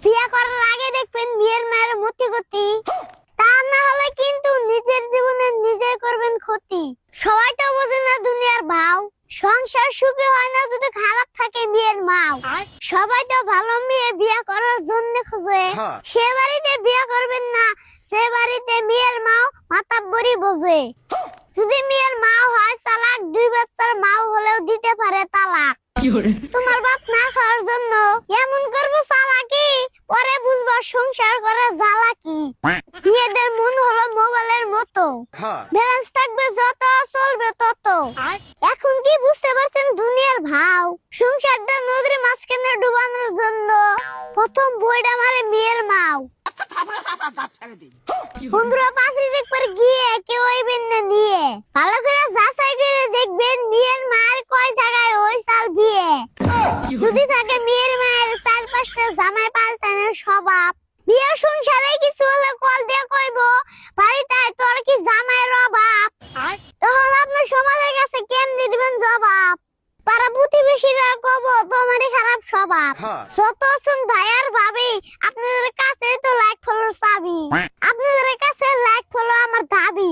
বিয়ে করার আগে দেখবেন বিয়ের মায়ের মতি গতি, তা না হলে কিন্তু নিজের জীবনে নিজে করবেন ক্ষতি। সবাই তো বোঝে না দুনিয়ার ভাও, সংসার সুখী হয় না যদি খারাপ থাকে বিয়ের মাও। সবাই তো ভালো মেয়ে বিয়ে করার জন্য খোঁজে, সে বাড়িতে বিয়ে করবেন না, সে বাড়িতে মেয়ের মাও মাতাব্বরি বোঝে। যদি মেয়ের মা হয় চালাক, 2 বাচ্চার মাও হলেও দিতে পারে তালাক। তোমার বাপ না খাওয়ার জন্য এমন করবো চালাকি, পরে বুঝবা সংসার করা জ্বালা কি। মেয়েদের মন হলো মোবাইলের মতো, ব্যালেন্স থাকবে যত চলবে তত। এখন কি বুঝতে পারছেন দুনিয়ার ভাও? সংসারটা নদীর মাঝখানে ডুবানোর জন্য প্রথম বইটা মারে মেয়ের মাও। বন্ধুরা পাত্রী দেখবার গিয়ে কেউ আইবেন না নিয়ে, ভালো করে যাচাই করে দেখবেন মেয়ের মায়ের কয় জায়গায় ওই সাল বিয়ে। যদি থাকে মেয়ের মায়ের 4-5টা জামাই পাল্টানোর স্বভাব, বিয়ে সংসারে কিছু হলে কল দিয়ে কইবো বাড়িতে তোর কি জামাইয়ের অভাব। তখন আপনার সমাজের কাছে কেমনে দিবেন জবাব? পাড়া প্রতিবেশীরা কব তোমারই খারাপ স্বভাব। যত আছেন ভাই আর ভাবি, আপনাদের কাছে তো লাইক ফলো চাবি, আপনাদের কাছে লাইক ফলো আমার দাবি।